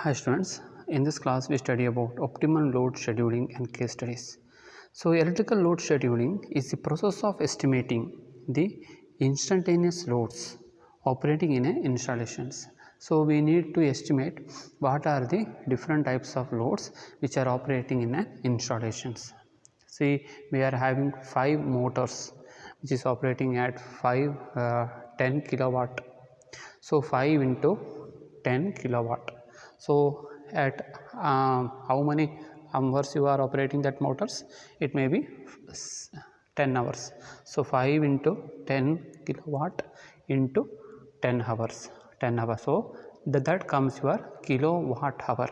Hi students, in this class we study about optimal load scheduling and case studies. So electrical load scheduling is the process of estimating the instantaneous loads operating in a installations. So we need to estimate what are the different types of loads which are operating in an installations. See, we are having 5 motors which is operating at 10 kilowatt. So 5 into 10 kilowatt. So at how many hours you are operating that motors? It may be 10 hours. So 5 into 10 kilowatt into 10 hours. 10 hours. So that comes your kilowatt hour.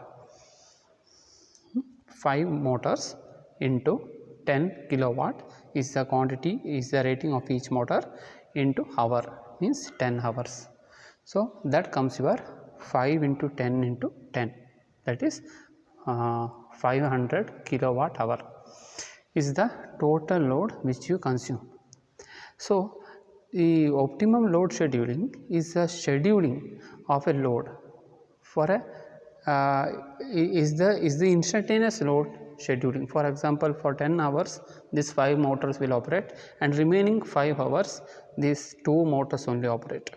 5 motors into 10 kilowatt is the quantity, is the rating of each motor, into hour means 10 hours. So that comes your 5 into 10 into 10, that is 500 kilowatt hour is the total load which you consume. So the optimum load scheduling is the scheduling of a load for a is the instantaneous load scheduling. For example, for 10 hours these 5 motors will operate, and remaining 5 hours these 2 motors only operate.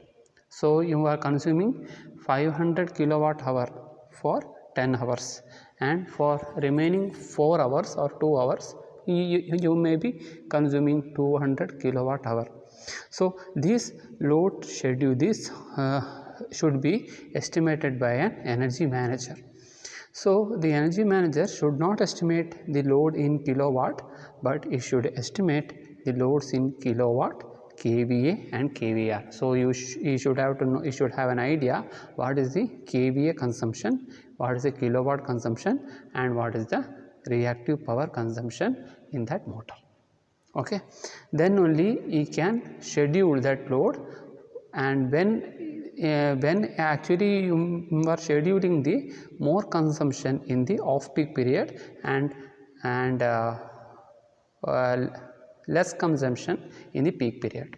So you are consuming 500 kilowatt hour for 10 hours, and for remaining 4 hours or 2 hours you may be consuming 200 kilowatt hour. So this load schedule, this should be estimated by an energy manager. So the energy manager should not estimate the load in kilowatt, but it should estimate the loads in kilowatt, kVA and kVAr. So you should have to know, you should have an idea what is the kVA consumption, what is the kilowatt consumption, and what is the reactive power consumption in that motor. Okay, then only you can schedule that load. And when actually you are scheduling the more consumption in the off peak period and less consumption in the peak period,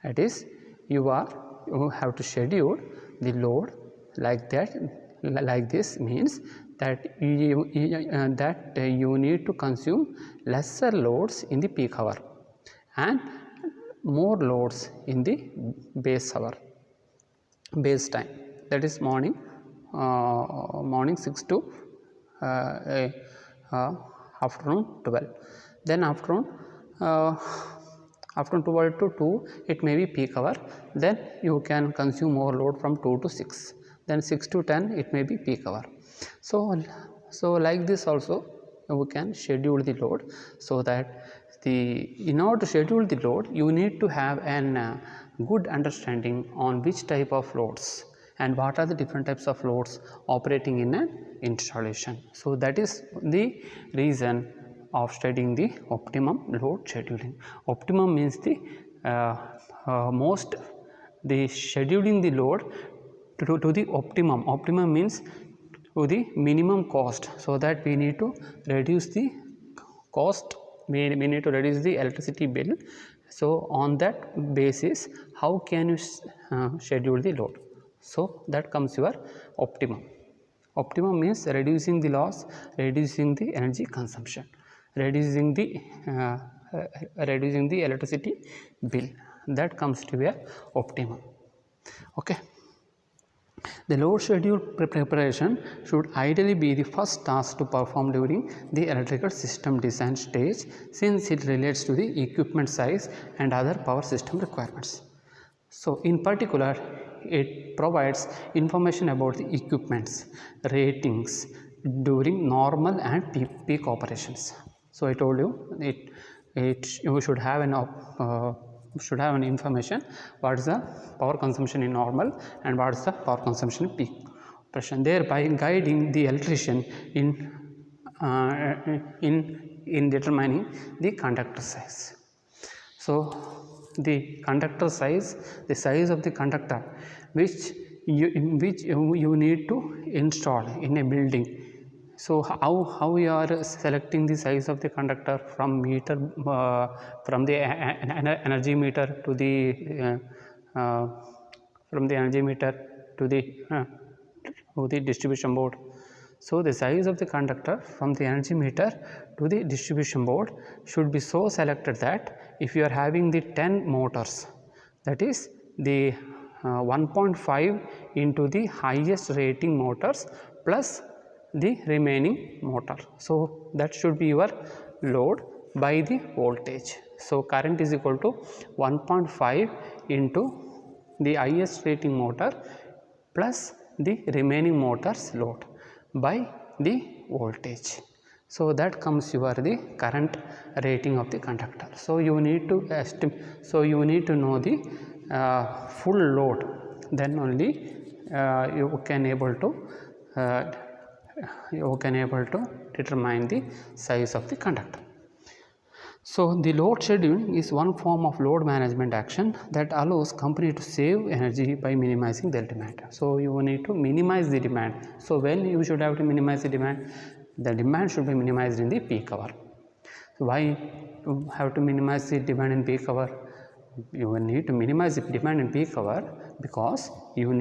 that is you have to schedule the load like that, like this means that you need to consume lesser loads in the peak hour and more loads in the base hour, base time, that is morning 6 to afternoon 12. Then afternoon 12 to 2 it may be peak hour, then you can consume more load from 2 to 6, then 6 to 10 it may be peak hour. So like this also we can schedule the load, so that in order to schedule the load you need to have an good understanding on which type of loads and what are the different types of loads operating in an installation. So that is the reason of studying the optimum load scheduling. Optimum means the scheduling the load to the optimum. Optimum means to the minimum cost, so that we need to reduce the cost, we need to reduce the electricity bill. So on that basis how can you schedule the load? So that comes your optimum. Optimum means reducing the loss, reducing the energy consumption, reducing the electricity bill. That comes to your optimum. Okay. The load schedule preparation should ideally be the first task to perform during the electrical system design stage, since it relates to the equipment size and other power system requirements. So in particular it provides information about the equipment's ratings during normal and peak operations. So I told you you should have an information what is the power consumption in normal and what is the power consumption in peak operation, thereby guiding the electrician in determining the conductor size. So the conductor size, the size of the conductor which you need to install in a building. So how you are selecting the size of the conductor from meter, from the energy meter to the from the energy meter to the to the distribution board. So the size of the conductor from the energy meter to the distribution board should be so selected that if you are having the 10 motors, that is the 1.5 into the highest rating motors plus the remaining motor. So that should be your load by the voltage. So current is equal to 1.5 into the highest rating motor plus the remaining motors load by the voltage. So that comes your the current rating of the conductor. So you need to estimate, so you need to know the full load, then only you can able to determine the size of the conductor. So the load scheduling is one form of load management action that allows company to save energy by minimizing their demand. So you need to minimize the demand. So when you should have to minimize the demand? The demand should be minimized in the peak hour. So why you have to minimize the demand in peak hour? You need to minimize the demand in peak hour because you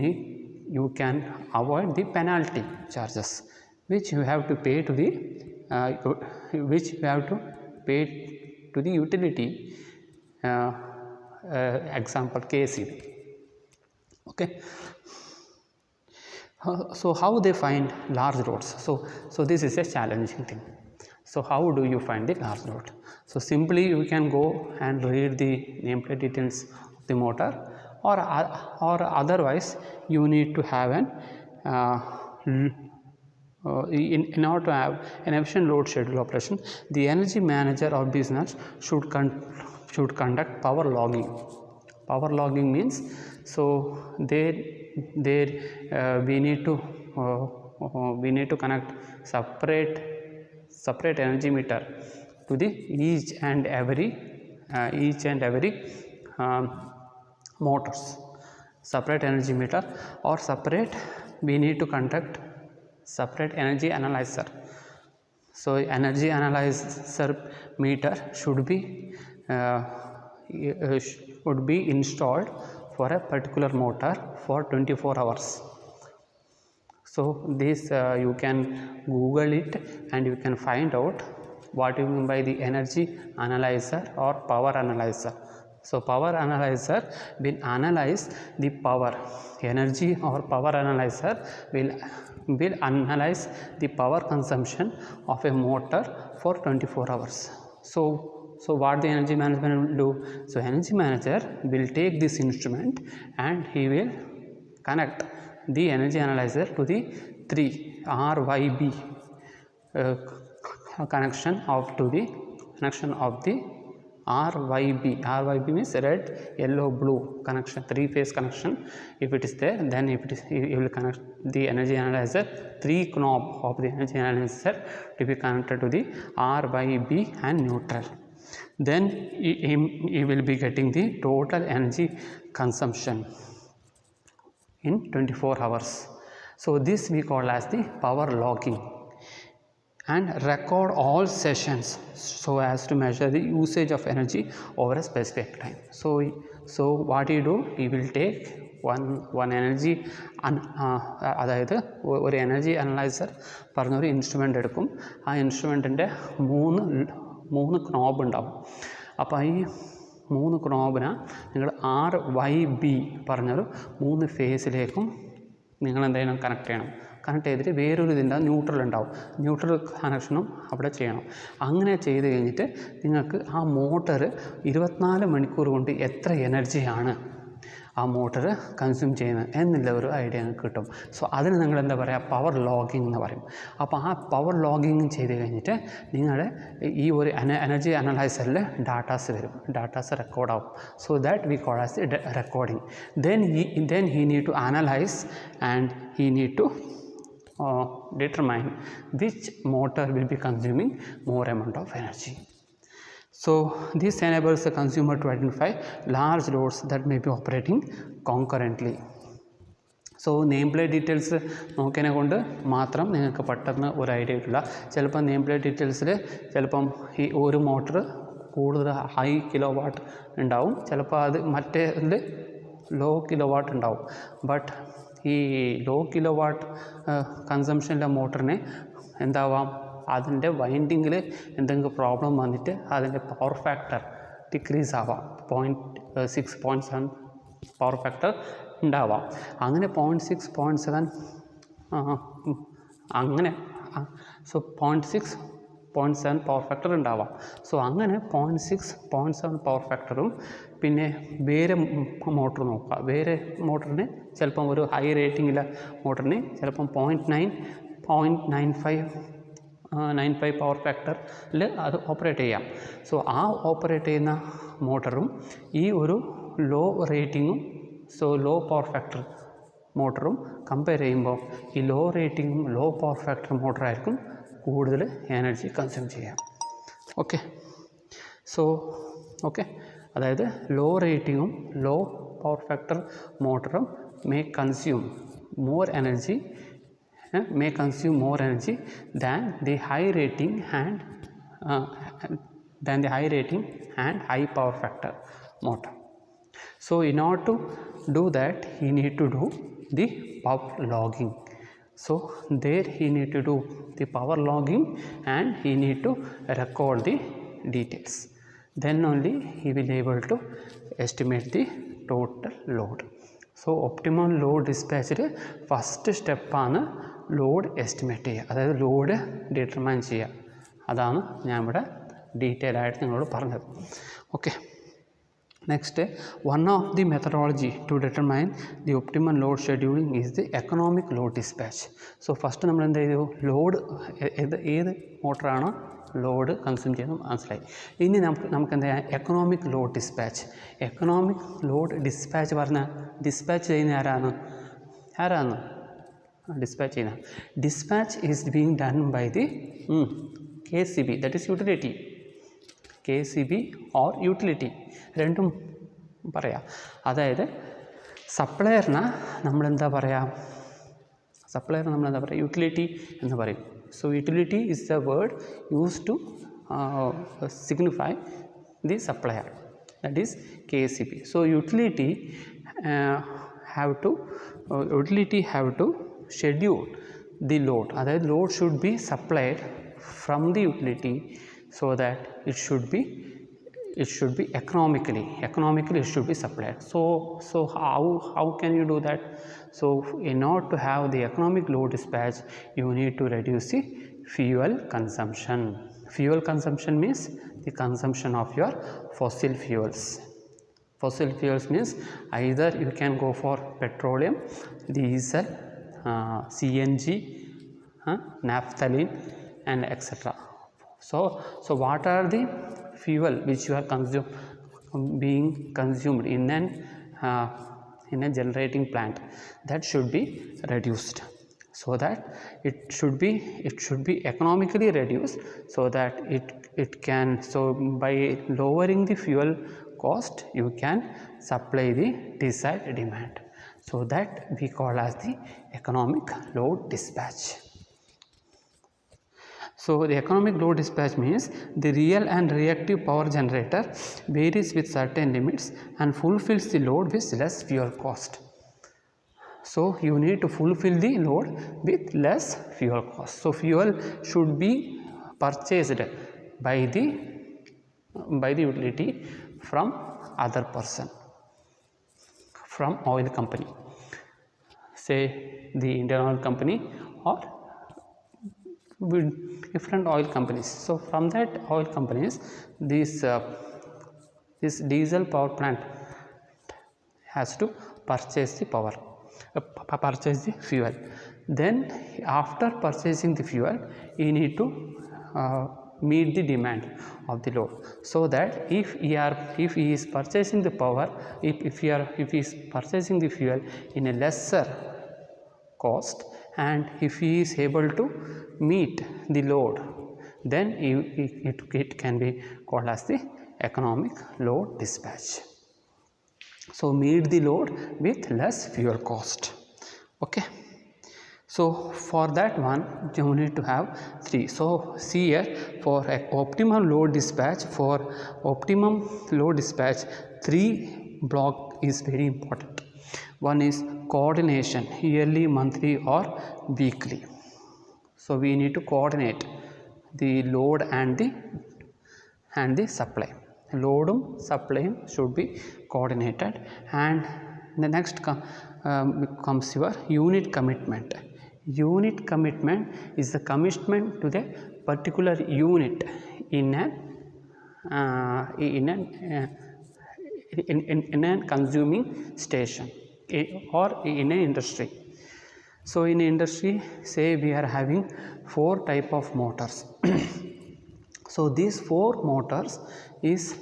can avoid the penalty charges which you have to pay to the utility, example KCB. Okay. So how they find large loads? So this is a challenging thing. So how do you find the large load? So simply you can go and read the nameplate details of the motor, or otherwise you need to have in order to have an efficient load schedule operation, the energy manager or business should conduct power logging. Power logging means, so we need to connect separate energy meter to the each and every motors, separate energy meter, or we need to conduct separate energy analyzer. So energy analyzer meter should be installed for a particular motor for 24 hours. So this you can Google it and you can find out what you mean by the energy analyzer or power analyzer. So power analyzer will analyze the power. Energy or power analyzer will analyze the power consumption of a motor for 24 hours. So what the energy management will do? So energy manager will take this instrument and he will connect the energy analyzer to the 3 RYB connection of the RYB means red, yellow, blue connection, 3-phase connection. If it is there, then you will connect the energy analyzer, 3 knob of the energy analyzer to be connected to the RYB and neutral. Then you will be getting the total energy consumption in 24 hours. So this we call as the power logging, and record all sessions so as to measure the usage of energy over a specific time. So what you do, you will take one energy അതായത് ഒരു energy analyser പറഞ്ഞൊരു instrument എടുക്കും. ആ ഇൻസ്ട്രുമെൻറ്റിൻ്റെ മൂന്ന് knob ഉണ്ടാവും. അപ്പോൾ ഈ 3 knob നിങ്ങൾ RYB പറഞ്ഞൊരു 3 ഫേസിലേക്കും നിങ്ങൾ എന്തെങ്കിലും കണക്ട് ചെയ്യണം. കണക്ട് ചെയ്തിട്ട് വേറൊരു ഇതിൻ്റെ ന്യൂട്രൽ ഉണ്ടാവും, ന്യൂട്രൽ കണക്ഷനും അവിടെ ചെയ്യണം. അങ്ങനെ ചെയ്ത് കഴിഞ്ഞിട്ട് നിങ്ങൾക്ക് ആ മോട്ടർ 24 മണിക്കൂർ കൊണ്ട് എത്ര എനർജിയാണ് ആ മോട്ടർ കൺസ്യൂം ചെയ്യുന്നത് എന്നുള്ള ഒരു ഐഡിയ നിങ്ങൾക്ക് കിട്ടും. സോ അതിന് നിങ്ങൾ എന്താ പറയുക, പവർ ലോഗിങ് എന്ന് പറയും. അപ്പോൾ ആ പവർ ലോഗിങ് ചെയ്ത് കഴിഞ്ഞിട്ട് നിങ്ങളുടെ ഈ ഒരു എനർജി അനലൈസറിൽ ഡാറ്റാസ് വരും, ഡാറ്റാസ് റെക്കോർഡാവും. So that we call as the recording. then he need to analyze and he need to determine which motor will be consuming more amount of energy. So this enables the consumer to identify large loads that may be operating concurrently. So name plate details നോക്കിയതിനെ കൊണ്ട് മാത്രം നിങ്ങൾക്ക് പെട്ടെന്ന് ഒരു idea കിട്ടില്ല. ചിലപ്പോൾ name plate ഡീറ്റെയിൽസിൽ ചിലപ്പം ഈ ഒരു മോട്ടർ കൂടുതൽ ഹൈ കിലോ വാട്ട് ഉണ്ടാവും, ചിലപ്പോൾ അത് മറ്റേതിൽ ലോ കിലോ വാട്ട് ഉണ്ടാവും. ബട്ട് ഈ ലോ കിലോ വാട്ട് കൺസംഷനിലെ മോട്ടറിനെ എന്താവാം, അതിൻ്റെ വൈൻഡിങ്ങിൽ എന്തെങ്കിലും പ്രോബ്ലം വന്നിട്ട് അതിൻ്റെ പവർ ഫാക്ടർ ഡിക്രീസ് ആവാം, 0.6 0.7 പവർ ഫാക്ടർ ഉണ്ടാവാം. അങ്ങനെ 0.6 0.7 അങ്ങനെ സോ 0.6 0.7 പവർ ഫാക്ടർ ഉണ്ടാവാം. സോ അങ്ങനെ 0.6 0.7 പവർ ഫാക്ടറും പിന്നെ വേറെ മോട്ടർ നോക്കുക. വേറെ മോട്ടറിന് ചിലപ്പം ഒരു ഹൈ റേറ്റിംഗിലെ മോട്ടറിന് ചിലപ്പം 0.95 പവർ ഫാക്ടറിൽ അത് ഓപ്പറേറ്റ് ചെയ്യാം. സോ ആ ഓപ്പറേറ്റ് ചെയ്യുന്ന മോട്ടറും ഈ ഒരു ലോ റേറ്റിങ്ങും ലോ പവർ ഫാക്ടർ മോട്ടറും കമ്പയർ ചെയ്യുമ്പോൾ ഈ ലോ റേറ്റിങ്ങും ലോ പവർ ഫാക്ടർ മോട്ടറായിരിക്കും കൂടുതൽ എനർജി കൺസ്യൂം ചെയ്യാം. ഓക്കെ, അതായത് ലോ റേറ്റിങ്ങും ലോ പവർ ഫാക്ടർ മോട്ടറും may consume more energy than the high rating and high power factor motor. So in order to do that, he need to do the power logging. So there he need to do the power logging and he need to record the details. Then only he will able to estimate the total load. So optimum load dispatch first സ്റ്റെപ്പാണ് load estimate ചെയ്യുക, അതായത് load determine ചെയ്യുക. അതാണ് ഞാൻ ഇവിടെ detail ആയിട്ട് നിങ്ങളോട് പറഞ്ഞത്. Okay, next, one of the methodology to determine the optimum load scheduling is the economic load dispatch. So first നമ്മൾ എന്ത് ചെയ്തു, ലോഡ് ഏത് മോട്ടറാണോ ലോഡ് കൺസ്യൂം ചെയ്യുന്നത് മനസ്സിലായി. ഇനി നമുക്ക് എന്താ ചെയ്യാം, economic load dispatch. Economic load dispatch പറഞ്ഞാൽ ഡിസ്പാച്ച് ചെയ്യുന്ന ആരാണ് ഡിസ്പാച്ച് ചെയ്യുന്നത്? Dispatch is being done by the KCB, that is utility. KCB or utility രണ്ടും പറയാം. അതായത് സപ്ലയറിന് നമ്മളെന്താ പറയുക, യൂട്ടിലിറ്റി എന്ന് പറയും. So utility is the word used to signify the supplier, that is KCB. So utility have to schedule the load. That load should be supplied from the utility so that it should be economically it should be supplied. So how can you do that? So in order to have the economic load dispatch, you need to reduce the fuel consumption. Fuel consumption means the consumption of your fossil fuels. Fossil fuels means either you can go for petroleum, diesel, CNG, naphthalene and etc. So what are the fuel which you are being consumed in a generating plant? That should be reduced, so that it should be economically reduced, so that it can, so by lowering the fuel cost you can supply the desired demand. So that we call as the economic load dispatch. So the economic load dispatch means the real and reactive power generator varies with certain limits and fulfills the load with less fuel cost. So you need to fulfill the load with less fuel cost. So fuel should be purchased by the utility from other person, from oil company, say the Indian Oil Company or with different oil companies. So from that oil companies, this diesel power plant has to purchase the fuel. Then after purchasing the fuel, you need to meet the demand of the load. So that if he is purchasing the power, if he is purchasing the fuel in a lesser cost, and if he is able to meet the load, then it can be called as the economic load dispatch. So meet the load with less fuel cost. Okay, so for that one you need to have 3. So see here, for optimum load dispatch, 3 block is very important. One is coordination, yearly, monthly or weekly. So we need to coordinate the load and the supply. Loadum supplyum should be coordinated. And the next comes your unit commitment. Unit commitment is the commitment to the particular unit in a consuming station or in an industry. So in industry, say we are having 4 type of motors. So these 4 motors is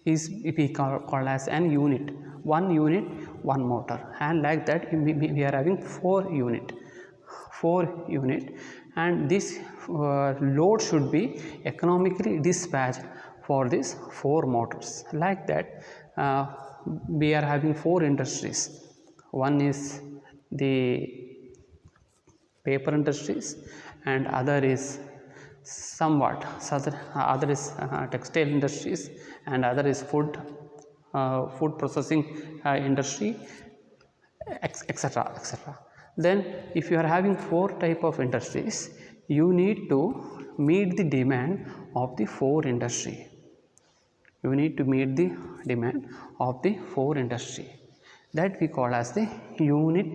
we call as an unit. 1 unit, 1 motor, and like that we are having 4 unit, and this load should be economically dispatched for these 4 motors. Like that, we are having 4 industries. One is the paper industries, and other is somewhat other is textile industries, and other is food processing industry, etc. etc. Then if you are having 4 type of industries, you need to meet the demand of the 4 industry. You need to meet the demand of the 4 industry. That we call as the unit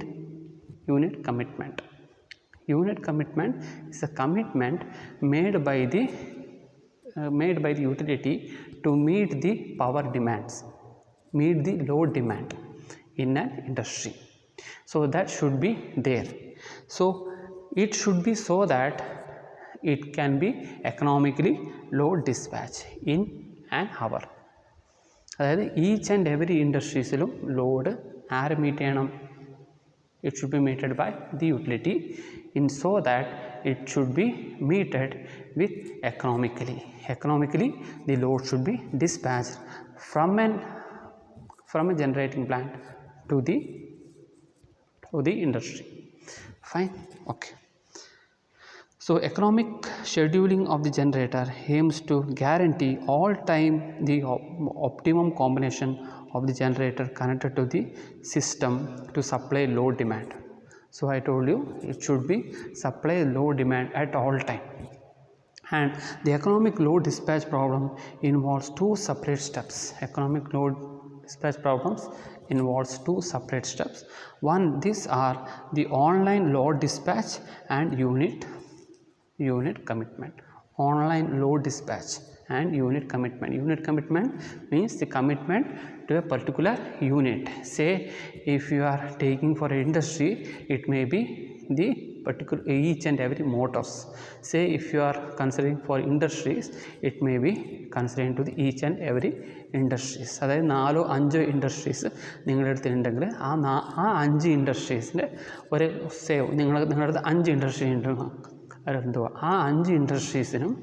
commitment. Unit commitment is a commitment made by the utility to meet the power demands, meet the load demand in an industry. So that should be there. So it should be so that it can be economically load dispatch in an hour. അതായത് each and every ഇൻഡസ്ട്രീസിലും load ആര് meet ചെയ്യണം? It should be meted by the utility in so that it should be meted with economically. Economically, the load should be dispatched from a generating plant to the industry. Fine. Okay. So economic scheduling of the generator aims to guarantee all time the optimum combination of the generator connected to the system to supply load demand. So I told you it should be supply load demand at all time. And the economic load dispatch problem involves 2 separate steps. Economic load dispatch problems involves 2 separate steps. One, these are the online load dispatch and unit commitment. Online load dispatch and unit commitment. Unit commitment means the commitment to a particular unit. Say if you are taking for an industry, it may be the particular each and every motors. Say if you are considering for industries, it may be considering to the each and every industries. അതായത് 4-5 industries നിങ്ങളുടെ അടുത്ത് ഉണ്ടെങ്കിൽ ആ 5 ഇൻഡസ്ട്രീസിൻ്റെ ഒരു save നിങ്ങളുടെ അടുത്ത് 5 industry ഉണ്ട് എന്തുവാ, ആ 5 ഇൻഡസ്ട്രീസിനും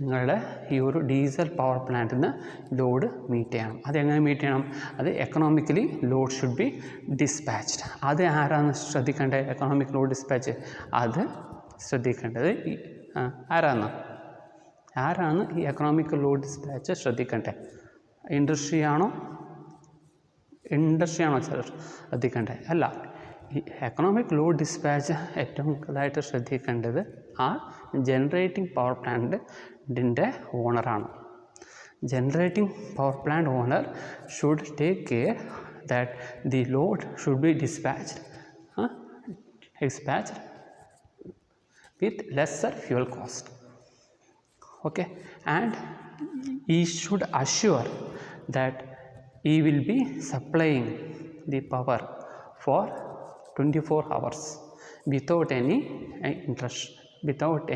നിങ്ങളുടെ ഈ ഒരു ഡീസൽ പവർ പ്ലാന്റിൽ നിന്ന് ലോഡ് മീറ്റ് ചെയ്യണം. അതെങ്ങനെ മീറ്റ് ചെയ്യണം? അത് economically load should be dispatched. അത് ആരാണ് ശ്രദ്ധിക്കേണ്ടത്? എക്കണോമിക് ലോഡ് ഡിസ്പാച്ച് അത് ശ്രദ്ധിക്കേണ്ടത് ആരാണ് ഈ എക്കണോമിക് ലോഡ് ഡിസ്പാച്ച് ശ്രദ്ധിക്കേണ്ടത്? ഇൻഡസ്ട്രിയാണോ ശ്രദ്ധിക്കേണ്ടത്? അല്ല, ഈ എക്കണോമിക് ലോഡ് ഡിസ്പാച്ച് ഏറ്റവും കൂടുതലായിട്ട് ശ്രദ്ധിക്കേണ്ടത് ആ ജനറേറ്റിംഗ് പവർ പ്ലാന്റിൻ്റെ ഓണറാണ്. Generating power plant owner should take care that the load should be dispatched with lesser fuel cost. Okay, and he should assure that he will be supplying the power for 24 hours without any interruption. Without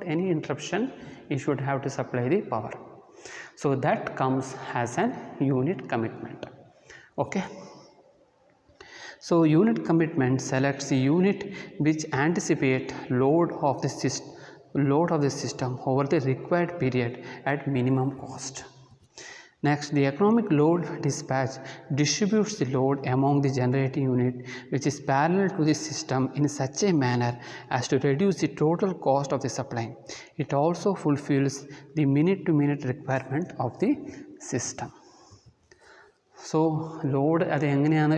any interruption, you should have to supply the power. So that comes as an unit commitment. Okay. So unit commitment selects the unit which anticipate load of the system over the required period at minimum cost. Next, the economic load dispatch distributes the load among the generating unit which is parallel to the system in such a manner as to reduce the total cost of the supply. It also fulfills the minute to minute requirement of the system. So load അത് എങ്ങനെയാണ്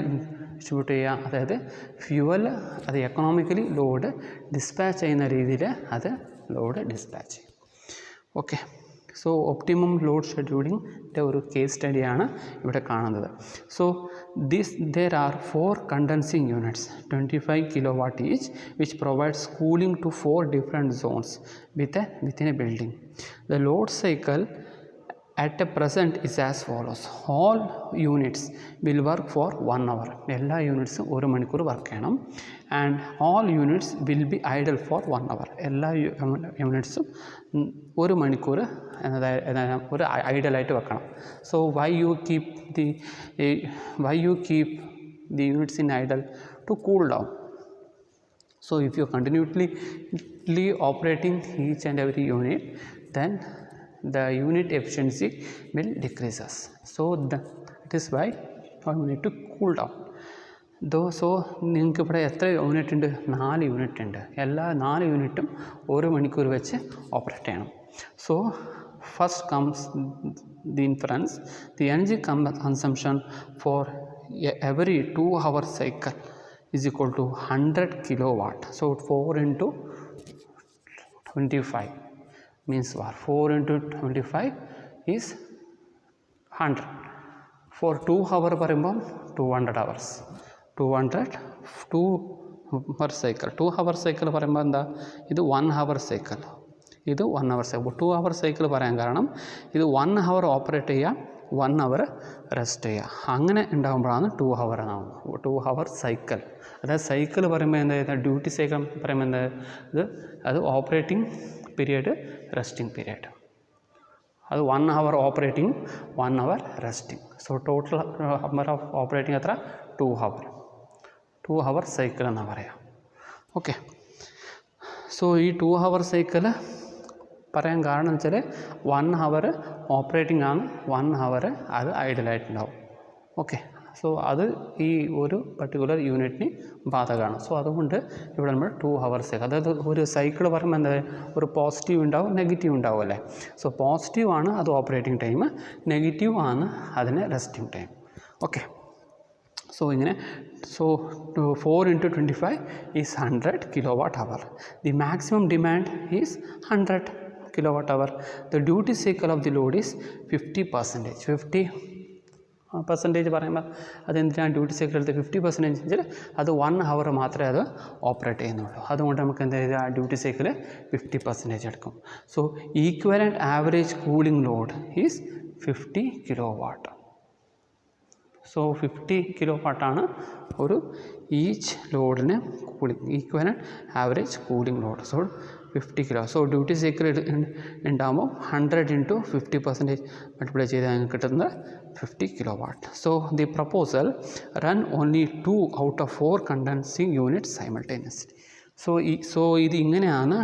distribute ചെയ്യുക, അതായത് fuel അത് economically load dispatch ചെയ്യുന്ന രീതിയിൽ അത് load dispatch ചെയ്യും. Okay, so optimum load ഷെഡ്യൂളിങ്ങിൻ്റെ ഒരു കേസ് സ്റ്റഡിയാണ് ഇവിടെ കാണുന്നത്. So there are 4 condensing units 25 kilowatt each which provides cooling to 4 different zones within a building. The load cycle at a present is as follows. All units will work for 1 hour. എല്ലാ യൂണിറ്റ്സും 1 മണിക്കൂർ work ചെയ്യണം. And all units will be idle for 1 hour. എല്ലാ യൂണിറ്റ്സും 1 മണിക്കൂർ ഒരു ഐഡലായിട്ട് വെക്കണം. So why you keep the units in idle? To cool down. So if you are continuously operating each and every unit, then the unit efficiency will decreases. So that is why you need to cool down. So നിങ്ങൾക്ക് ഇവിടെ എത്ര unit ഉണ്ട്? 4 unit ഉണ്ട്. എല്ലാ 4 യൂണിറ്റും 1 മണിക്കൂർ വെച്ച് operate ചെയ്യണം. So first comes the inference. The energy consumption for every 2 hour cycle is equal to 100 kilowatt. So 4 into 25 means what? 4 into 25 is 100. For 2 hour പറയുമ്പം 200 hours. 2 hour cycle. 2 hour cycle പറയുമ്പോൾ എന്താ? ഇത് 1 hour cycle. ഇത് 1 hour cycle. 2 hour cycle പറയാൻ കാരണം ഇത് 1 hour operate ചെയ്യുക, 1 hour rest ചെയ്യുക. അങ്ങനെ ഉണ്ടാകുമ്പോഴാണ് 2 hour ആവുന്നത്. 2 hour cycle. അതായത് സൈക്കിൾ പറയുമ്പോൾ എന്താ? ഡ്യൂട്ടി സൈക്കിൾ പറയുമ്പോൾ എന്താ? അത് ഓപ്പറേറ്റിംഗ് പീരിയഡ്, റെസ്റ്റിംഗ് പീരിയഡ്. അത് 1 hour operating, 1 hour resting. So total number of operating എത്ര? 2 hour. 2 hour സൈക്കിൾ എന്നാണ് പറയാം. ഓക്കെ, സോ ഈ 2 hour സൈക്കിൾ പറയാൻ കാരണം എന്ന് വെച്ചാൽ 1 hour ഓപ്പറേറ്റിംഗ് ആണ്, 1 hour അത് ഐഡലായിട്ടുണ്ടാവും. ഓക്കെ, സോ അത് ഈ ഒരു പർട്ടിക്കുലർ യൂണിറ്റിന് ബാധകമാണ്. സോ അതുകൊണ്ട് ഇവിടെ നമ്മൾ 2 hour സൈക്കിൾ, അതായത് ഒരു സൈക്കിൾ പറയുമ്പോൾ എന്താ? ഒരു പോസിറ്റീവ് ഉണ്ടാവും, നെഗറ്റീവ് ഉണ്ടാവും അല്ലേ? സോ പോസിറ്റീവ് ആണ് അത് ഓപ്പറേറ്റിംഗ് ടൈം, നെഗറ്റീവ് ആണ് അതിന് റെസ്റ്റിംഗ് ടൈം. ഓക്കെ, സോ ഇങ്ങനെ. So 4 into 25 is 100 kilowatt hour. The maximum demand is 100 kilowatt hour. The duty cycle of the load is 50%. 50% പറയുമ്പോൾ അതെന്തിനാണ് ഡ്യൂട്ടി സൈക്കിൾ എടുത്ത് 50% അത് 1 hour മാത്രമേ അത് ഓപ്പറേറ്റ് ചെയ്യുന്നുള്ളൂ. അതുകൊണ്ട് നമുക്ക് എന്താ ചെയ്യുക? ഡ്യൂട്ടി സൈക്കിൾ 50% എടുക്കും. So equivalent average cooling Lord is 50 kilowatt. So 50 kilowatt ആണ് ഒരു ഈച്ച് ലോഡിന് cooling, equivalent average cooling load. So 50 kilo. So duty cycle ഉണ്ടാകുമ്പോൾ 100 into 50% മൾട്ടിപ്ലൈ ചെയ്താൽ കിട്ടുന്നത് 50 kilowatt. So the proposal run only 2 out of 4 condensing units simultaneously. So ഇത് ഇങ്ങനെയാണ്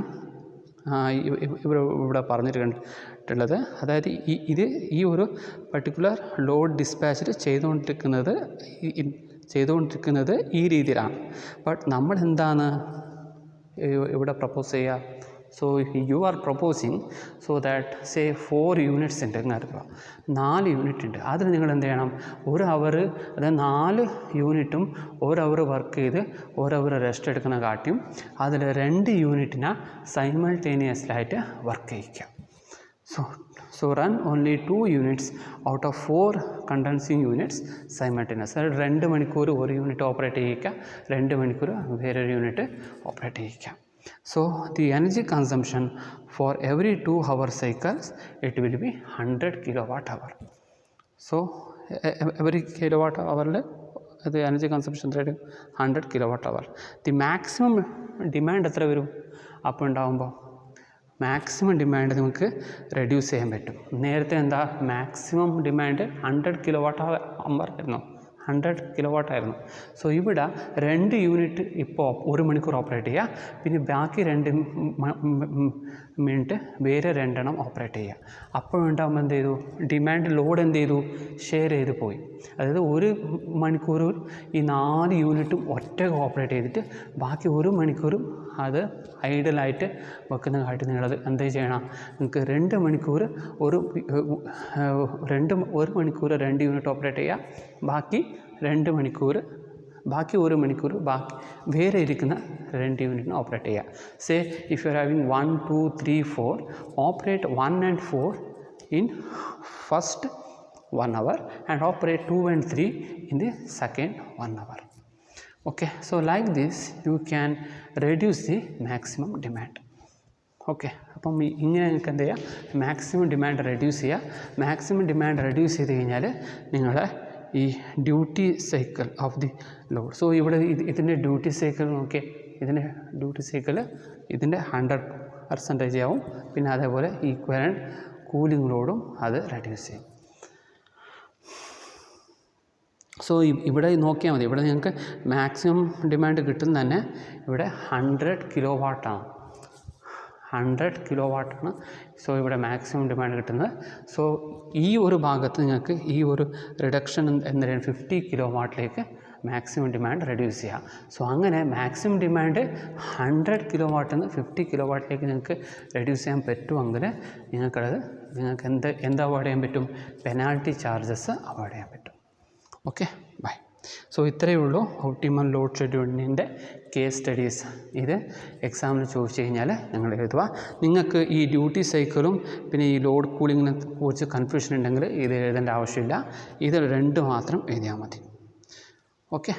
ഇവിടെ പറഞ്ഞിട്ടുള്ളത്. അതായത് ഈ ഒരു പർട്ടിക്കുലർ ലോഡ് ഡിസ്പാച്ച് ചെയ്തുകൊണ്ടിരിക്കുന്നത് ഈ രീതിയിലാണ്. ബട്ട് നമ്മൾ എന്താണ് ഇവിടെ പ്രപ്പോസ് ചെയ്യുക? So you are proposing so that say 4 units ഉണ്ട് എന്നറിയുക, 4 യൂണിറ്റ് ഉണ്ട്. അതിൽ നിങ്ങൾ എന്ത് ചെയ്യണം? 1 hour, അതായത് 4 യൂണിറ്റും 1 hour വർക്ക് ചെയ്ത് 1 hour റെസ്റ്റ് എടുക്കുന്ന കാട്ടിയും അതിൽ 2 യൂണിറ്റിനെ സൈമൾട്ടേനിയസ്ലായിട്ട് വർക്ക് ചെയ്യിക്കുക. So run only 2 units out of 4 condensing units simultaneous. 2 മണിക്കൂർ ഒരു യൂണിറ്റ് ഓപ്പറേറ്റ് ചെയ്യിക്കുക, 2 മണിക്കൂർ വേറൊരു യൂണിറ്റ് ഓപ്പറേറ്റ് ചെയ്യിക്കുക. So the energy consumption for every 2 hour cycles it will be 100 kilowatt hour. So every kilowatt hour അത് energy consumption rate 100 kilowatt hour. The maximum demand എത്ര വരും? അപ്പോൾ ഉണ്ടാകുമ്പോൾ മാക്സിമം ഡിമാൻഡ് നമുക്ക് റെഡ്യൂസ് ചെയ്യാൻ പറ്റും. നേരത്തെ എന്താ മാക്സിമം ഡിമാൻഡ് 100 kilowatt hour ആയിരുന്നു, 100 kilowatt ആയിരുന്നു. സോ ഇവിടെ 2 യൂണിറ്റ് ഇപ്പോൾ 1 മണിക്കൂർ ഓപ്പറേറ്റ് ചെയ്യുക, പിന്നെ ബാക്കി മിനിറ്റ് വേറെ രണ്ടെണ്ണം ഓപ്പറേറ്റ് ചെയ്യുക. അപ്പോഴുണ്ടാകുമ്പോൾ എന്ത് ചെയ്തു, ഡിമാൻഡ് ലോഡ് എന്ത് ചെയ്തു, ഷെയർ ചെയ്ത് പോയി. അതായത് ഒരു മണിക്കൂറിൽ ഈ 4 യൂണിറ്റും ഒറ്റ ഓപ്പറേറ്റ് ചെയ്തിട്ട് ബാക്കി ഒരു മണിക്കൂറും അത് ഐഡലായിട്ട് വെക്കുന്ന കാട്ടി നിങ്ങളത് എന്ത് ചെയ്യണം, നിങ്ങൾക്ക് 2 മണിക്കൂർ ഒരു മണിക്കൂർ 2 യൂണിറ്റ് ഓപ്പറേറ്റ് ചെയ്യുക, ബാക്കി 1 മണിക്കൂർ ബാക്കി വേറെ ഇരിക്കുന്ന 2 യൂണിറ്റിന് ഓപ്പറേറ്റ് ചെയ്യുക. Say if you are having 1, 2, 3, 4, operate 1 and 4 in first 1 hour and operate 2 and 3 in the second 1 hour. Okay, so like this you can reduce the maximum demand. Okay, അപ്പം ഇങ്ങനെ നിങ്ങൾക്ക് എന്ത് ചെയ്യുക, മാക്സിമം ഡിമാൻഡ് റെഡ്യൂസ് ചെയ്യുക. Maximum demand reduce ചെയ്ത് കഴിഞ്ഞാൽ നിങ്ങളുടെ ഈ duty cycle of the load. So ഇവിടെ ഇതിൻ്റെ ഡ്യൂട്ടി സൈക്കിൾ നോക്കിയേ, ഇതിൻ്റെ ഡ്യൂട്ടി സൈക്കിൾ ഇതിൻ്റെ 100% ആവും. പിന്നെ അതേപോലെ ഈക്വലൻ്റ് കൂളിംഗ് ലോഡും അത് റെഡ്യൂസ് ചെയ്യും. സോ ഇവിടെ നോക്കിയാൽ മതി, ഇവിടെ നിങ്ങൾക്ക് മാക്സിമം ഡിമാൻഡ് കിട്ടുന്നത് തന്നെ ഇവിടെ 100 കിലോവാട്ടാണ്. 100 കിലോവാട്ടാണ്. സോ ഇവിടെ മാക്സിമം ഡിമാൻഡ് കിട്ടുന്നത്. സോ ഈ ഒരു ഭാഗത്ത് നിങ്ങൾക്ക് ഈ ഒരു റിഡക്ഷൻ എന്ന് പറയുന്നത് 50 കിലോവാട്ടിലേക്ക് മാക്സിമം ഡിമാൻഡ് റെഡ്യൂസ് ചെയ്യാം. സോ അങ്ങനെ മാക്സിമം ഡിമാൻഡ് 100 കിലോവാട്ടിൽ നിന്ന് 50 കിലോവാട്ടിലേക്ക് നിങ്ങൾക്ക് റെഡ്യൂസ് ചെയ്യാൻ പറ്റുമെങ്കിൽ നിങ്ങൾക്ക് എന്ത് അവോയ്ഡ് ചെയ്യാൻ പറ്റും, പെനാൽറ്റി ചാർജസ് അവോയ്ഡ് ചെയ്യാൻ പറ്റും. Okay, by. സോ ഇത്രയേ ഉള്ളൂ ഒപ്റ്റിമൽ ലോഡ് ഷെഡ്യൂളിങ്ങിൻ്റെ കേസ് സ്റ്റഡീസ്. ഇത് എക്സാമിന് ചോദിച്ചു കഴിഞ്ഞാൽ നിങ്ങൾ എഴുതുക. നിങ്ങൾക്ക് ഈ ഡ്യൂട്ടി സൈക്കിളും പിന്നെ ഈ ലോഡ് കൂളിങ്ങിനെ കുറിച്ച് കൺഫ്യൂഷൻ ഉണ്ടെങ്കിൽ ഇത് എഴുതേണ്ട ആവശ്യമില്ല. ഇത് 2 മാത്രം എഴുതിയാൽ മതി. ഓക്കെ.